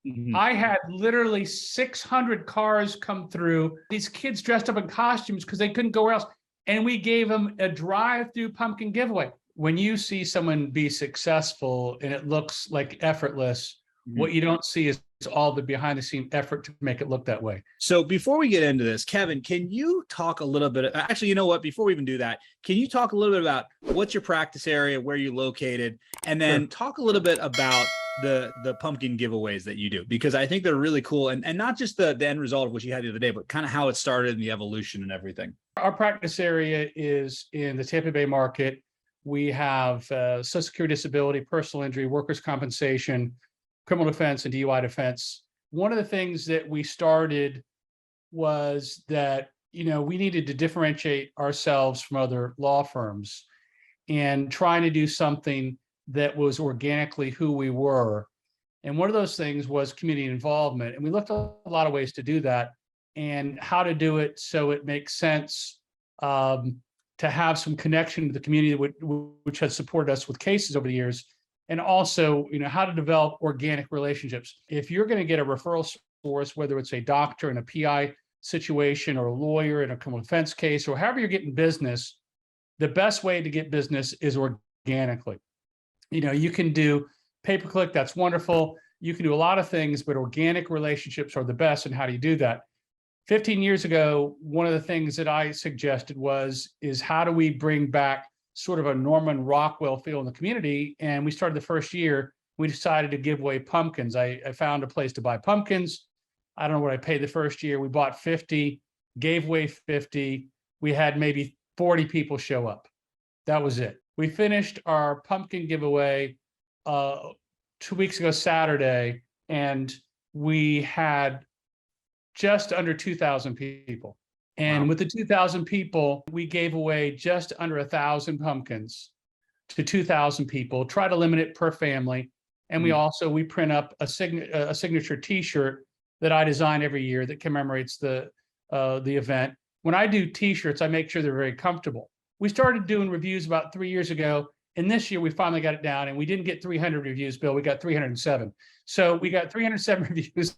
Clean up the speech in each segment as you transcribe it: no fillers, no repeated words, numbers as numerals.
Mhm. I had literally 600 cars come through, these kids dressed up in costumes because they couldn't go where else. And we gave them a drive-through pumpkin giveaway. When you see someone be successful and it looks like effortless, what you don't see is all the behind the scene effort to make it look that way. So before we get into this, Keven, can you talk a little bit? Actually, you know what? Before we even do that, can you talk a little bit about what's your practice area, where you're located, and then talk a little bit about the pumpkin giveaways that you do, because I think they're really cool, and not just the end result of what you had the other day, but kind of how it started and the evolution and everything. Our practice area is in the Tampa Bay market. We have Social Security, disability, personal injury, workers' compensation, criminal defense, and DUI defense. One of the things that we started was that, we needed to differentiate ourselves from other law firms and trying to do something that was organically who we were. And one of those things was community involvement. And we looked at a lot of ways to do that and how to do it so it makes sense, to have some connection to the community, which has supported us with cases over the years. And also, how to develop organic relationships. If you're going to get a referral source, whether it's a doctor in a PI situation or a lawyer in a criminal defense case, or however you're getting business, the best way to get business is organically. You can do pay-per-click, that's wonderful. You can do a lot of things, but organic relationships are the best. And how do you do that? 15 years ago, one of the things that I suggested is how do we bring back sort of a Norman Rockwell feel in the community? And we started the first year, we decided to give away pumpkins. I found a place to buy pumpkins. I don't know what I paid the first year. We bought 50, gave away 50. We had maybe 40 people show up. That was it. We finished our pumpkin giveaway 2 weeks ago, Saturday, and we had just under 2,000 people. And with the 2,000 people, we gave away just under 1,000 pumpkins to 2,000 people, try to limit it per family. And we print up a signature T-shirt that I design every year that commemorates the event. When I do T-shirts, I make sure they're very comfortable. We started doing reviews about 3 years ago. And this year we finally got it down, and we didn't get 300 reviews, Bill. We got 307. So we got 307 reviews.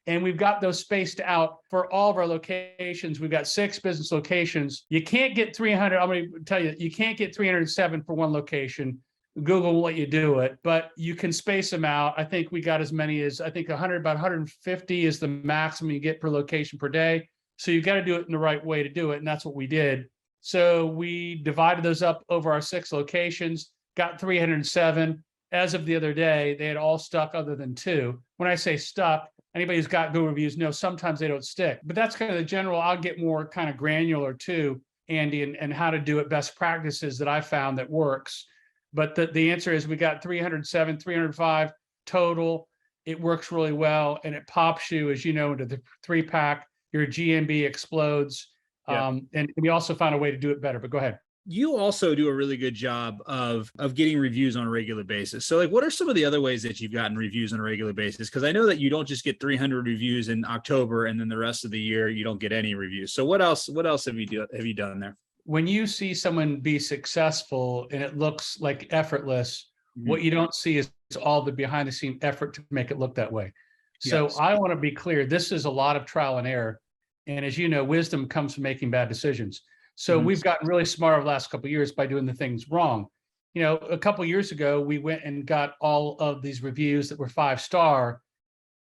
And we've got those spaced out for all of our locations. We've got 6 business locations. You can't get 300. I'm going to tell you, you can't get 307 for one location. Google will let you do it, but you can space them out. I think we got as many as, 100, about 150 is the maximum you get per location per day. So you got to do it in the right way to do it. And that's what we did. So we divided those up over our 6 locations, got 307. As of the other day, they had all stuck other than 2. When I say stuck, anybody who's got Google reviews knows sometimes they don't stick, but that's kind of the general. I'll get more kind of granular too, Andy, and how to do it, best practices that I found that works. But the answer is we got 307, 305 total. It works really well, and it pops you, as you know, into the 3-pack. Your GMB explodes. Yeah. And we also found a way to do it better, but go ahead. You also do a really good job of getting reviews on a regular basis. So what are some of the other ways that you've gotten reviews on a regular basis? Because I know that you don't just get 300 reviews in October and then the rest of the year you don't get any reviews. So what else have you done there? When you see someone be successful and it looks like effortless, what you don't see is all the behind the scene effort to make it look that way. So I want to be clear, this is a lot of trial and error. And as you know, wisdom comes from making bad decisions. So we've gotten really smart over the last couple of years by doing the things wrong. A couple of years ago, we went and got all of these reviews that were 5-star.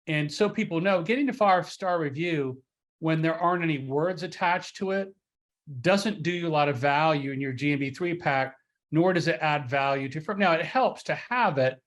And so people know getting a 5-star review when there aren't any words attached to it doesn't do you a lot of value in your GMB 3-pack, nor does it add value to firm. Now, it helps to have it,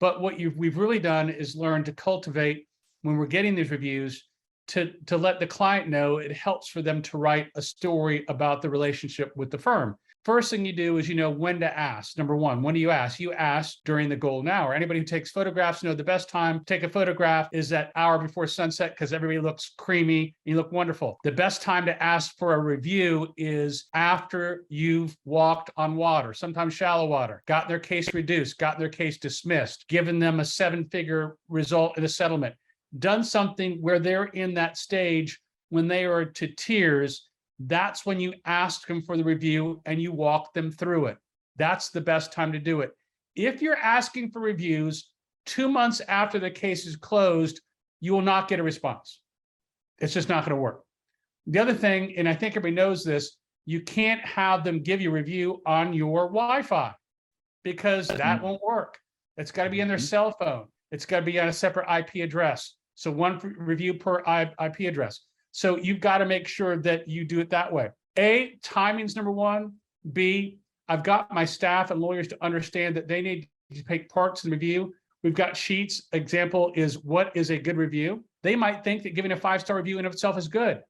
but what we've really done is learn to cultivate when we're getting these reviews to let the client know it helps for them to write a story about the relationship with the firm. First thing you do is when to ask. Number one, when do you ask? You ask during the golden hour. Anybody who takes photographs know the best time to take a photograph is that hour before sunset because everybody looks creamy and you look wonderful. The best time to ask for a review is after you've walked on water, sometimes shallow water, gotten their case reduced, gotten their case dismissed, given them a 7-figure result in a settlement, done something where they're in that stage when they are to tears. That's when you ask them for the review and you walk them through it. That's the best time to do it. If you're asking for reviews 2 months after the case is closed, you will not get a response. It's just not going to work. The other thing, and I think everybody knows this, you can't have them give you a review on your Wi-Fi because that won't work. It's got to be on their cell phone. It's got to be on a separate IP address. So one review per IP address. So you've got to make sure that you do it that way. A, timing's number one. B, I've got my staff and lawyers to understand that they need to take parts in the review. We've got sheets. Example is what is a good review. They might think that giving a 5-star review in of itself is good.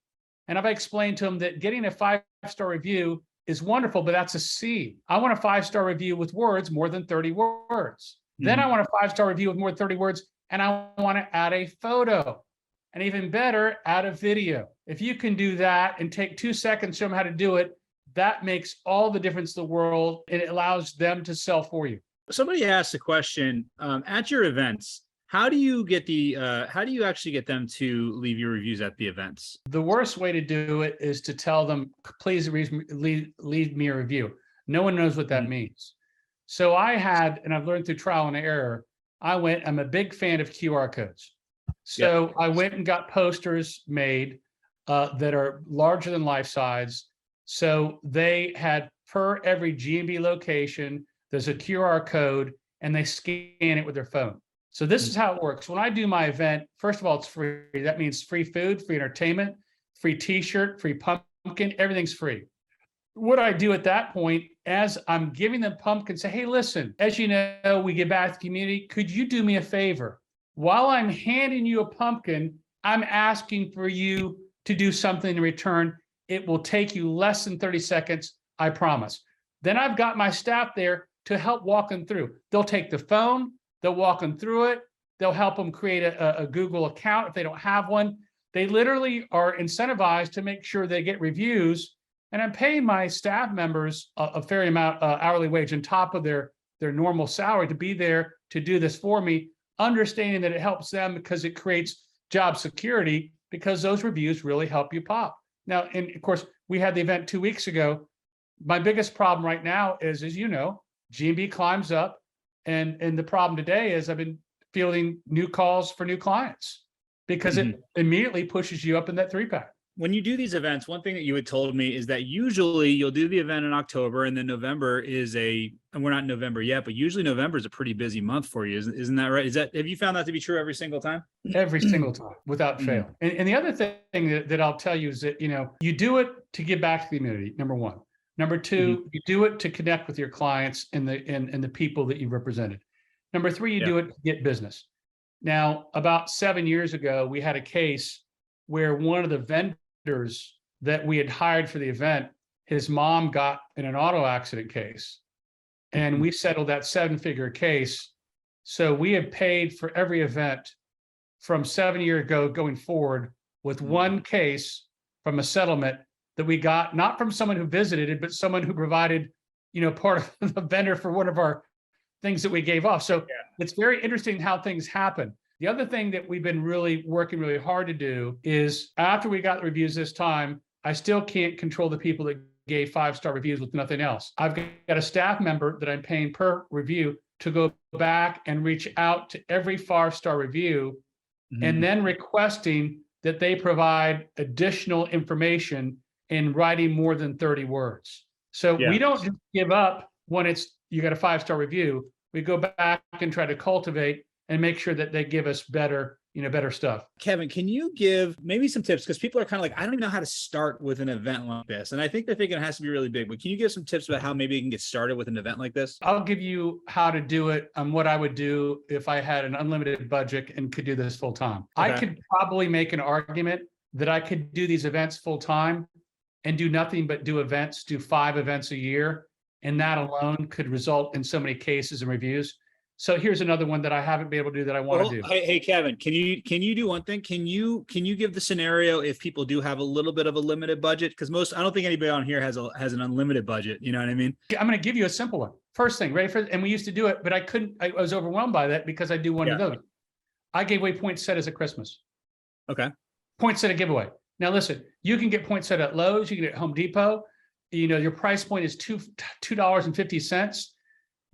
And I've explained to them that getting a 5-star review is wonderful, but that's a C. I want a 5-star review with words more than 30 words. Then I want a 5-star review with more than 30 words, and I want to add a photo. And even better, add a video. If you can do that and take 2 seconds, show them how to do it, that makes all the difference in the world, and it allows them to sell for you. Somebody asked a question at your events. How do you actually get them to leave your reviews at the events? The worst way to do it is to tell them, please leave me a review. No one knows what that means. So I had, and I've learned through trial and error, I'm a big fan of QR codes. So I went and got posters made that are larger than life size. So they had per every G&B location, there's a QR code and they scan it with their phone. So this is how it works. When I do my event, first of all, it's free. That means free food, free entertainment, free t-shirt, free pumpkin, everything's free. What I do at that point, as I'm giving them pumpkin, say, hey, listen, as you know, we give back to the community. Could you do me a favor? While I'm handing you a pumpkin, I'm asking for you to do something in return. It will take you less than 30 seconds, I promise. Then I've got my staff there to help walk them through. They'll take the phone, they'll walk them through it. They'll help them create a Google account if they don't have one. They literally are incentivized to make sure they get reviews. And I'm paying my staff members a fair amount hourly wage on top of their normal salary to be there to do this for me, understanding that it helps them because it creates job security, because those reviews really help you pop. Now, and of course, we had the event 2 weeks ago. My biggest problem right now is, as you know, G&B climbs up. And the problem today is I've been fielding new calls for new clients because it immediately pushes you up in that 3-pack. When you do these events, one thing that you had told me is that usually you'll do the event in October, and then November and we're not in November yet, but usually November is a pretty busy month for you. Isn't that right? Have you found that to be true every single time? Every single time, without fail. And the other thing that I'll tell you is that, you do it to give back to the community, number one. Number two, you do it to connect with your clients and the people that you represented. Number three, you do it to get business. Now, about 7 years ago, we had a case where one of the vendors that we had hired for the event, his mom got in an auto accident case, and we settled that 7-figure case. So we have paid for every event from 7 years ago going forward with one case from a settlement that we got, not from someone who visited it, but someone who provided, part of the vendor for one of our things that we gave off. So it's very interesting how things happen. The other thing that we've been working really hard to do is, after we got the reviews this time, I still can't control the people that gave 5-star reviews with nothing else. I've got a staff member that I'm paying per review to go back and reach out to every 5-star review and then requesting that they provide additional information in writing more than 30 words. So we don't just give up when you got a 5-star review. We go back and try to cultivate and make sure that they give us better stuff. Keven, can you give maybe some tips? Because people are kind of like, I don't even know how to start with an event like this. And I think they're thinking it has to be really big, but can you give some tips about how maybe you can get started with an event like this? I'll give you how to do it and what I would do if I had an unlimited budget and could do this full time. Okay. I could probably make an argument that I could do these events full time and do nothing but do 5 events a year. And that alone could result in so many cases and reviews. So here's another one that I haven't been able to do that I want to do. Hey, Keven, can you do one thing? Can you give the scenario if people do have a little bit of a limited budget? Because I don't think anybody on here has an unlimited budget. You know what I mean? I'm going to give you a simple one. First thing, ready for it? And we used to do it, but I was overwhelmed by that because I do one of those. I gave away poinsettias at Christmas. Okay. Poinsettia giveaway. Now listen, you can get poinsettia at Lowe's, you can get at Home Depot. Your price point is $2.50.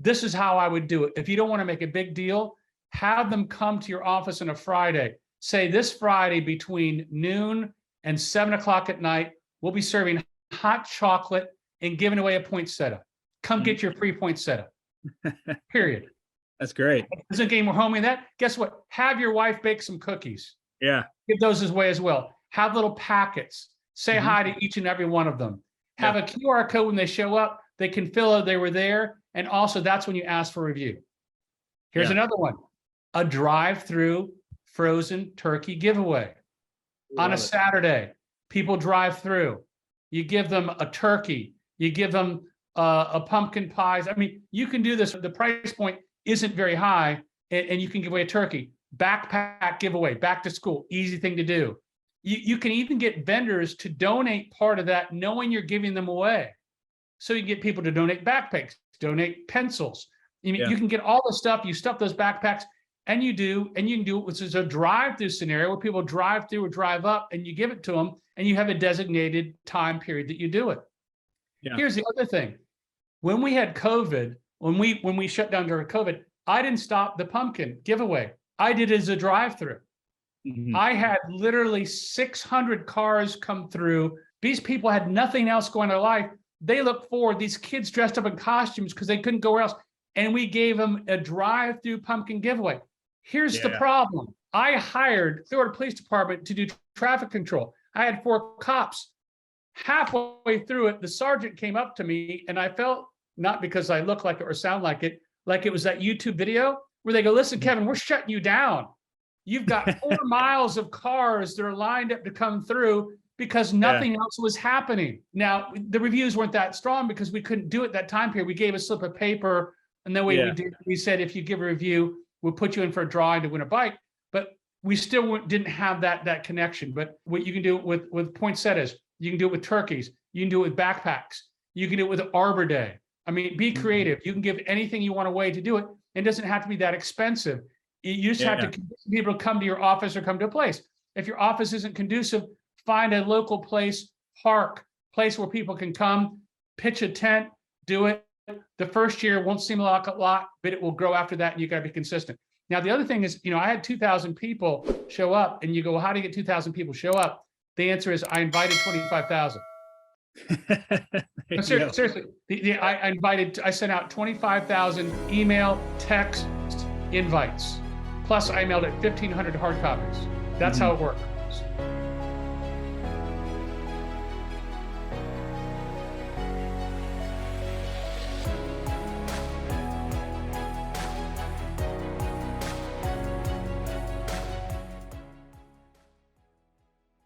This is how I would do it. If you don't want to make a big deal, have them come to your office on a Friday. Say this Friday between noon and 7 o'clock at night, we'll be serving hot chocolate and giving away a poinsettia. Come get your free poinsettia. Period. That's great. Isn't getting more homey than that? Guess what? Have your wife bake some cookies. Yeah. Give those away as well. Have little packets. Say hi to each and every one of them. Have a QR code when they show up. They can fill out they were there. And also that's when you ask for a review. Here's another one. A drive-through frozen turkey giveaway. On a Saturday, people drive through. You give them a turkey. You give them a pumpkin pies. I mean, you can do this. The price point isn't very high, and you can give away a turkey. Backpack giveaway, back to school, easy thing to do. You can even get vendors to donate part of that, knowing you're giving them away. So you get people to donate backpacks, donate pencils. I mean, you can get all the stuff. You stuff those backpacks, and you can do it, which is a drive-through scenario where people drive through or drive up, and you give it to them, and you have a designated time period that you do it. Yeah. Here's the other thing. When we had COVID, when we shut down during COVID, I didn't stop the pumpkin giveaway. I did it as a drive-through. I had literally 600 cars come through. These people had nothing else going on in their life. They looked forward, these kids dressed up in costumes because they couldn't go where else. And we gave them a drive-through pumpkin giveaway. Here's the problem. I hired Clearwater Police Department to do traffic control. I had 4 cops. Halfway through it, the sergeant came up to me, and I felt, not because I look like it or sound like it was that YouTube video where they go, listen, Keven, we're shutting you down. You've got 4 miles of cars that are lined up to come through because nothing else was happening. Now, the reviews weren't that strong because we couldn't do it that time period. We gave a slip of paper, and then we said, if you give a review, we'll put you in for a drawing to win a bike. But we still didn't have that connection. But what you can do with poinsettias, you can do it with turkeys, you can do it with backpacks, you can do it with Arbor Day. I mean, be creative. You can give anything you want away to do it. It doesn't have to be that expensive. You just have to convince people to come to your office or come to a place. If your office isn't conducive, find a local place, park, place where people can come, pitch a tent, do it. The first year won't seem like a lot, but it will grow after that, and you got to be consistent. Now, the other thing is, I had 2,000 people show up, and you go, well, how do you get 2,000 people show up? The answer is I invited 25,000. Seriously, I sent out 25,000 email, text invites. Plus, I mailed it 1,500 hard copies. That's how it works.